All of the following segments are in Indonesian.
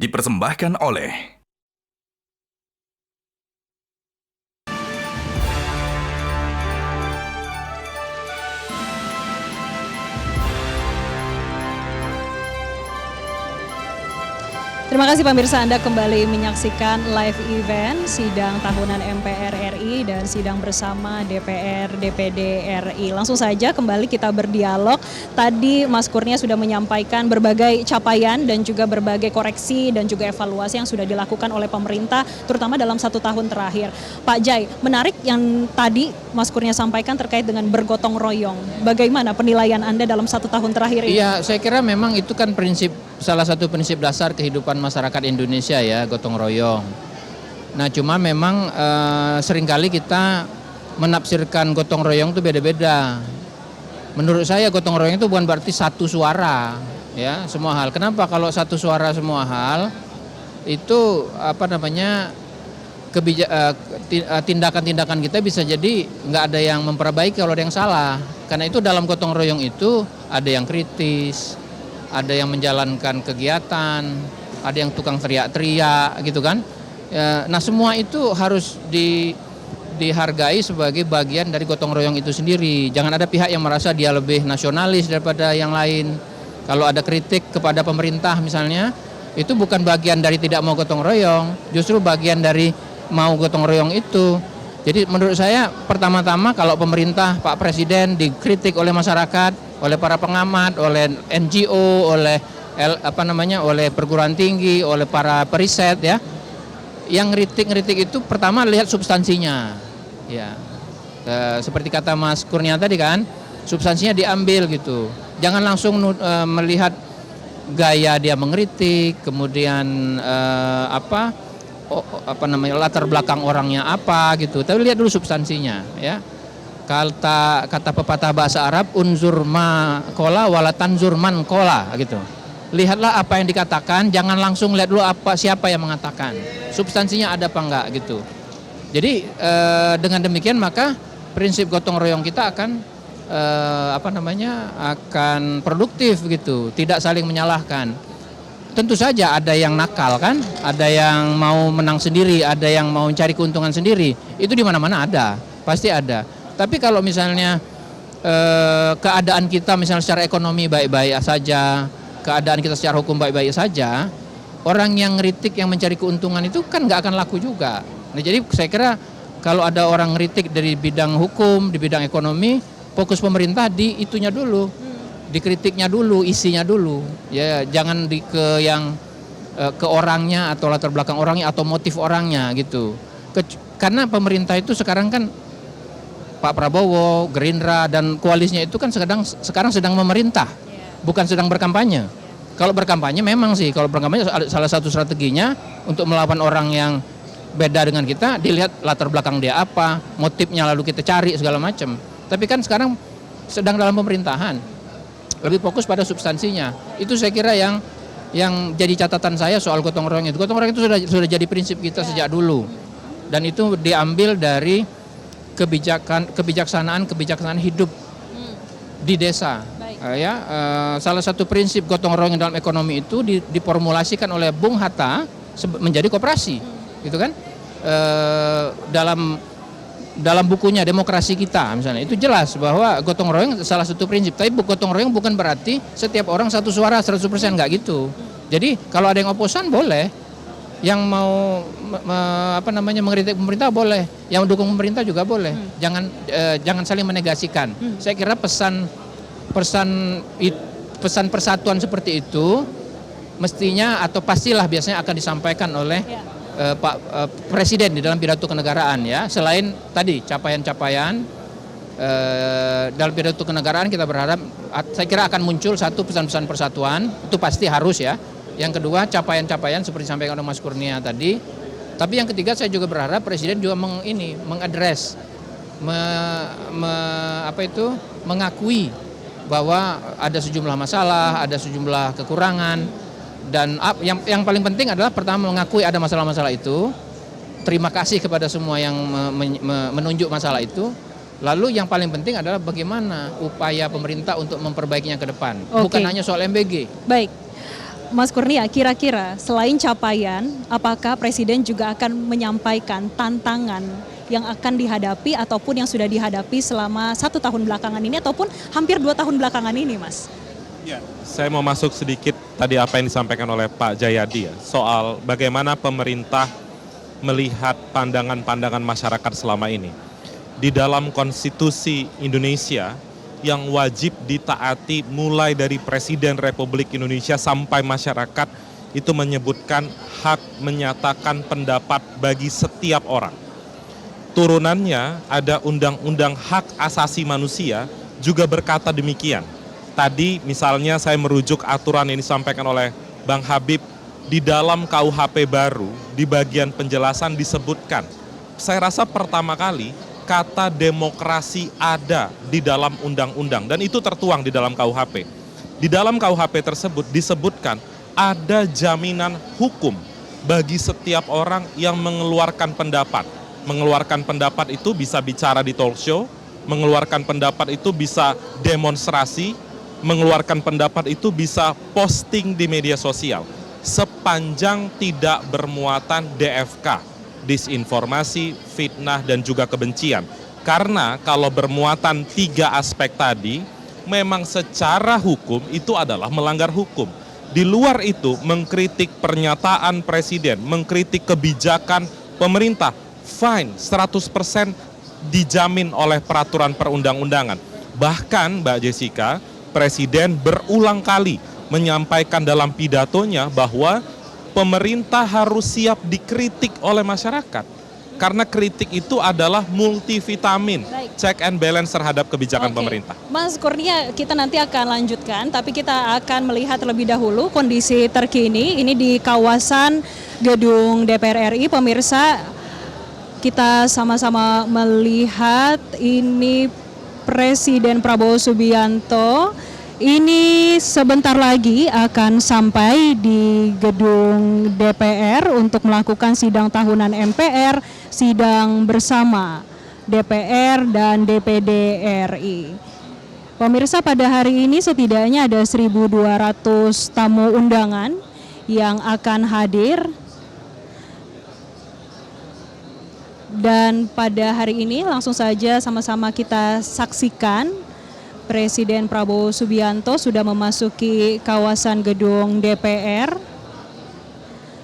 dipersembahkan oleh Terima kasih pemirsa, Anda kembali menyaksikan live event sidang tahunan MPR RI dan sidang bersama DPR DPD RI. Langsung saja kembali kita berdialog. Tadi Mas Kurnia sudah menyampaikan berbagai capaian dan juga berbagai koreksi dan juga evaluasi yang sudah dilakukan oleh pemerintah, terutama dalam 1 tahun terakhir. Pak Jai, menarik yang tadi Mas Kurnia sampaikan terkait dengan bergotong royong. Bagaimana penilaian Anda dalam 1 tahun terakhir ini? Iya, saya kira memang itu kan salah satu prinsip dasar kehidupan masyarakat Indonesia ya, gotong royong. Nah cuma memang seringkali kita menafsirkan gotong royong itu beda-beda. Menurut saya gotong royong itu bukan berarti satu suara ya semua hal. Kenapa? Kalau satu suara semua hal itu tindakan-tindakan kita bisa jadi nggak ada yang memperbaiki kalau ada yang salah. Karena itu dalam gotong royong itu ada yang kritis, ada yang menjalankan kegiatan, ada yang tukang teriak-teriak gitu kan. Nah semua itu harus dihargai sebagai bagian dari gotong royong itu sendiri. Jangan ada pihak yang merasa dia lebih nasionalis daripada yang lain. Kalau ada kritik kepada pemerintah misalnya, itu bukan bagian dari tidak mau gotong royong, justru bagian dari mau gotong royong itu. Jadi menurut saya pertama-tama kalau pemerintah, Pak Presiden dikritik oleh masyarakat, oleh para pengamat, oleh NGO, oleh oleh perguruan tinggi, oleh para periset ya. Yang ngeritik itu pertama lihat substansinya. Ya. Seperti kata Mas Kurnia tadi kan, substansinya diambil gitu. Jangan langsung melihat gaya dia mengkritik, kemudian latar belakang orangnya apa gitu. Tapi lihat dulu substansinya ya. Kata pepatah bahasa Arab, unzur ma kola wala tanzur man kola gitu. Lihatlah apa yang dikatakan, jangan langsung lihat dulu siapa yang mengatakan. Substansinya ada apa enggak gitu. Jadi dengan demikian maka prinsip gotong royong kita akan akan produktif gitu, tidak saling menyalahkan. Tentu saja ada yang nakal kan, ada yang mau menang sendiri, ada yang mau mencari keuntungan sendiri. Itu di mana-mana ada, pasti ada. Tapi kalau misalnya keadaan kita misalnya secara ekonomi baik-baik saja, keadaan kita secara hukum baik-baik saja, orang yang ngeritik yang mencari keuntungan itu kan nggak akan laku juga. Nah, jadi saya kira kalau ada orang ngeritik dari bidang hukum, di bidang ekonomi, fokus pemerintah di itunya dulu, dikritiknya dulu, isinya dulu. Ya, jangan ke orangnya atau latar belakang orangnya atau motif orangnya gitu. Karena pemerintah itu sekarang kan Pak Prabowo, Gerindra dan koalisnya itu kan sekarang sedang memerintah, bukan sedang berkampanye. Kalau berkampanye memang sih, kalau berkampanye salah satu strateginya untuk melawan orang yang beda dengan kita, dilihat latar belakang dia apa, motifnya lalu kita cari segala macam. Tapi kan sekarang sedang dalam pemerintahan, lebih fokus pada substansinya. Itu saya kira yang jadi catatan saya soal gotong royong itu. Gotong royong itu sudah jadi prinsip kita sejak dulu, dan itu diambil dari kebijaksanaan hidup di desa. Salah satu prinsip gotong royong dalam ekonomi itu diformulasikan oleh Bung Hatta menjadi koperasi, gitu kan? Dalam bukunya Demokrasi Kita misalnya itu jelas bahwa gotong royong salah satu prinsip. Tapi gotong royong bukan berarti setiap orang satu suara 100%, nggak gitu. Jadi kalau ada yang oposan boleh, yang mau mengkritik pemerintah boleh, yang mendukung pemerintah juga boleh. Jangan saling menegasikan. Saya kira pesan persatuan seperti itu mestinya atau pastilah biasanya akan disampaikan oleh Pak Presiden di dalam pidato kenegaraan ya. Selain tadi capaian-capaian dalam pidato kenegaraan, kita berharap saya kira akan muncul satu pesan-pesan persatuan, itu pasti harus ya. Yang kedua capaian-capaian seperti disampaikan oleh Mas Kurnia tadi. Tapi yang ketiga saya juga berharap Presiden juga mengadres, mengakui bahwa ada sejumlah masalah, ada sejumlah kekurangan, dan yang paling penting adalah pertama mengakui ada masalah-masalah itu, terima kasih kepada semua yang menunjuk masalah itu. Lalu yang paling penting adalah bagaimana upaya pemerintah untuk memperbaikinya ke depan, bukan hanya soal MBG. Baik. Mas Kurnia, kira-kira selain capaian, apakah Presiden juga akan menyampaikan tantangan yang akan dihadapi ataupun yang sudah dihadapi selama 1 tahun belakangan ini ataupun hampir 2 tahun belakangan ini, Mas? Ya, saya mau masuk sedikit tadi apa yang disampaikan oleh Pak Jayadi ya, soal bagaimana pemerintah melihat pandangan-pandangan masyarakat selama ini. Di dalam konstitusi Indonesia yang wajib ditaati mulai dari Presiden Republik Indonesia sampai masyarakat itu menyebutkan hak menyatakan pendapat bagi setiap orang. Turunannya ada Undang-Undang Hak Asasi Manusia juga berkata demikian. Tadi misalnya saya merujuk aturan yang disampaikan oleh Bang Habib di dalam KUHP baru di bagian penjelasan disebutkan. Saya rasa pertama kali kata demokrasi ada di dalam undang-undang dan itu tertuang di dalam KUHP. Di dalam KUHP tersebut disebutkan ada jaminan hukum bagi setiap orang yang mengeluarkan pendapat. Mengeluarkan pendapat itu bisa bicara di talk show, mengeluarkan pendapat itu bisa demonstrasi, mengeluarkan pendapat itu bisa posting di media sosial. Sepanjang tidak bermuatan DFK, disinformasi, fitnah, dan juga kebencian. Karena kalau bermuatan 3 aspek tadi, memang secara hukum itu adalah melanggar hukum. Di luar itu, mengkritik pernyataan presiden, mengkritik kebijakan pemerintah, fine, 100% dijamin oleh peraturan perundang-undangan. Bahkan, Mbak Jessica, presiden berulang kali menyampaikan dalam pidatonya bahwa pemerintah harus siap dikritik oleh masyarakat. Karena kritik itu adalah multivitamin, check and balance terhadap kebijakan pemerintah. Mas Kurnia, kita nanti akan lanjutkan, tapi kita akan melihat terlebih dahulu kondisi terkini. Ini di kawasan gedung DPR RI, pemirsa, kita sama-sama melihat ini Presiden Prabowo Subianto. Ini sebentar lagi akan sampai di gedung DPR untuk melakukan sidang tahunan MPR, sidang bersama DPR dan DPD RI. Pemirsa, pada hari ini setidaknya ada 1.200 tamu undangan yang akan hadir. Dan pada hari ini langsung saja sama-sama kita saksikan Presiden Prabowo Subianto sudah memasuki kawasan gedung DPR.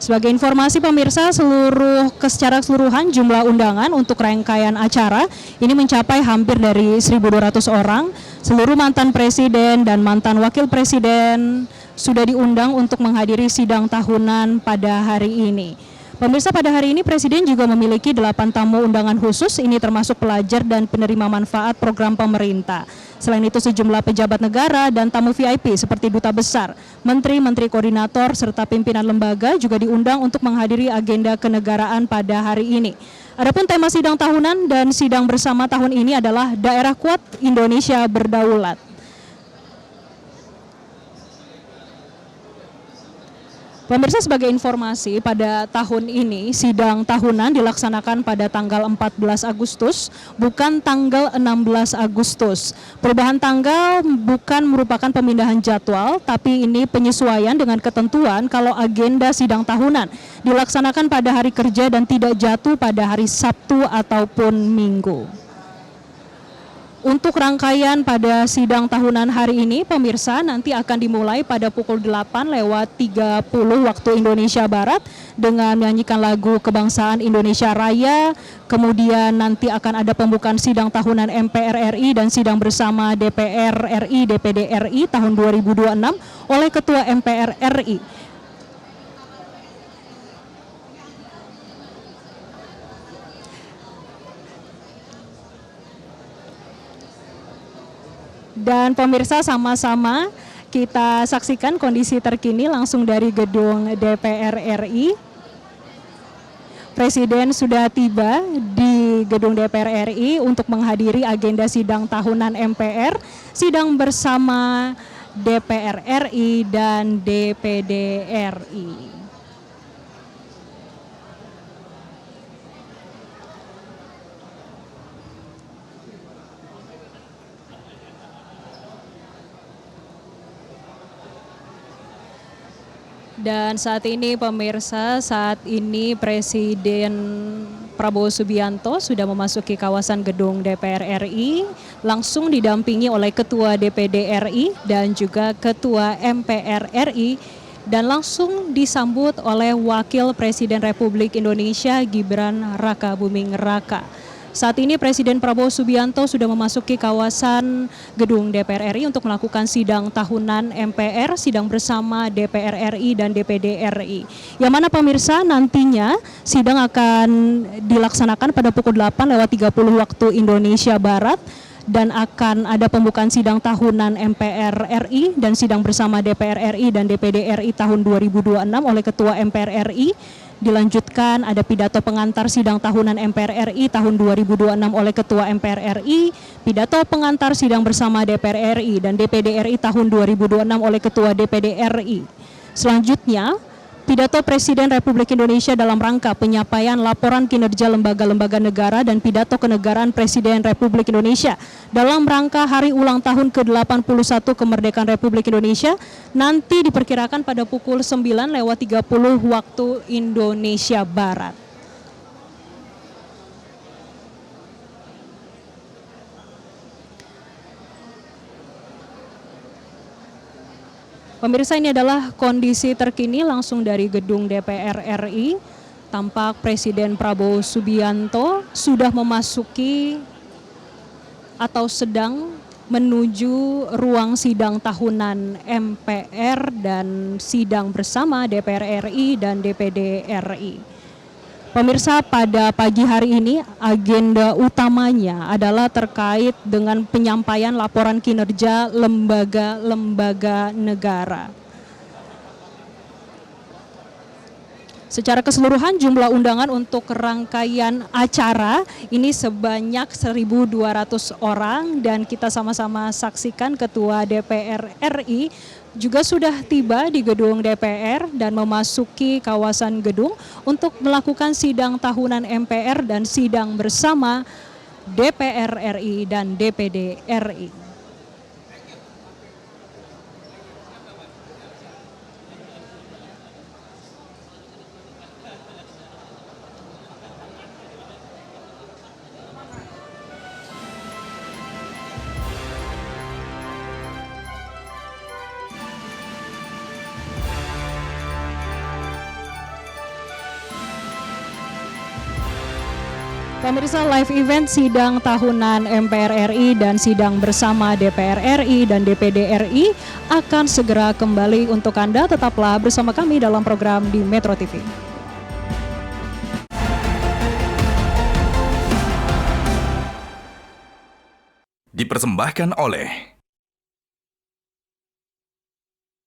Sebagai informasi pemirsa, secara keseluruhan jumlah undangan untuk rangkaian acara ini mencapai hampir dari 1.200 orang. Seluruh mantan presiden dan mantan wakil presiden sudah diundang untuk menghadiri sidang tahunan pada hari ini. Pemirsa, pada hari ini Presiden juga memiliki 8 tamu undangan khusus, ini termasuk pelajar dan penerima manfaat program pemerintah. Selain itu sejumlah pejabat negara dan tamu VIP seperti duta besar, menteri-menteri koordinator serta pimpinan lembaga juga diundang untuk menghadiri agenda kenegaraan pada hari ini. Adapun tema sidang tahunan dan sidang bersama tahun ini adalah Daerah Kuat Indonesia Berdaulat. Pemirsa, sebagai informasi, pada tahun ini sidang tahunan dilaksanakan pada tanggal 14 Agustus, bukan tanggal 16 Agustus. Perubahan tanggal bukan merupakan pemindahan jadwal, tapi ini penyesuaian dengan ketentuan kalau agenda sidang tahunan dilaksanakan pada hari kerja dan tidak jatuh pada hari Sabtu ataupun Minggu. Untuk rangkaian pada sidang tahunan hari ini, pemirsa, nanti akan dimulai pada pukul 8:30 waktu Indonesia Barat dengan menyanyikan lagu Kebangsaan Indonesia Raya. Kemudian nanti akan ada pembukaan sidang tahunan MPR RI dan sidang bersama DPR RI, DPD RI tahun 2026 oleh Ketua MPR RI. Dan pemirsa, sama-sama kita saksikan kondisi terkini langsung dari gedung DPR RI. Presiden sudah tiba di gedung DPR RI untuk menghadiri agenda sidang tahunan MPR, sidang bersama DPR RI dan DPD RI. Dan saat ini pemirsa, saat ini Presiden Prabowo Subianto sudah memasuki kawasan gedung DPR RI, langsung didampingi oleh Ketua DPD RI dan juga Ketua MPR RI, dan langsung disambut oleh Wakil Presiden Republik Indonesia Gibran Rakabuming Raka. Saat ini Presiden Prabowo Subianto sudah memasuki kawasan gedung DPR RI untuk melakukan sidang tahunan MPR, sidang bersama DPR RI dan DPD RI. Yang mana pemirsa nantinya sidang akan dilaksanakan pada pukul 8:30 waktu Indonesia Barat, dan akan ada pembukaan sidang tahunan MPR RI dan sidang bersama DPR RI dan DPD RI tahun 2026 oleh Ketua MPR RI. Dilanjutkan ada pidato pengantar sidang tahunan MPR RI tahun 2026 oleh Ketua MPR RI, pidato pengantar sidang bersama DPR RI dan DPD RI tahun 2026 oleh Ketua DPD RI. Selanjutnya, pidato Presiden Republik Indonesia dalam rangka penyampaian laporan kinerja lembaga-lembaga negara dan pidato kenegaraan Presiden Republik Indonesia dalam rangka hari ulang tahun ke-81 kemerdekaan Republik Indonesia nanti diperkirakan pada pukul 9:30 waktu Indonesia Barat. Pemirsa, ini adalah kondisi terkini langsung dari gedung DPR RI. Tampak Presiden Prabowo Subianto sudah memasuki atau sedang menuju ruang sidang tahunan MPR dan sidang bersama DPR RI dan DPD RI. Pemirsa, pada pagi hari ini agenda utamanya adalah terkait dengan penyampaian laporan kinerja lembaga-lembaga negara. Secara keseluruhan jumlah undangan untuk rangkaian acara ini sebanyak 1.200 orang, dan kita sama-sama saksikan Ketua DPR RI juga sudah tiba di gedung DPR dan memasuki kawasan gedung untuk melakukan sidang tahunan MPR dan sidang bersama DPR RI dan DPD RI. Pemirsa, live event sidang tahunan MPR RI dan sidang bersama DPR RI dan DPD RI akan segera kembali untuk Anda. Tetaplah bersama kami dalam program di Metro TV. Dipersembahkan oleh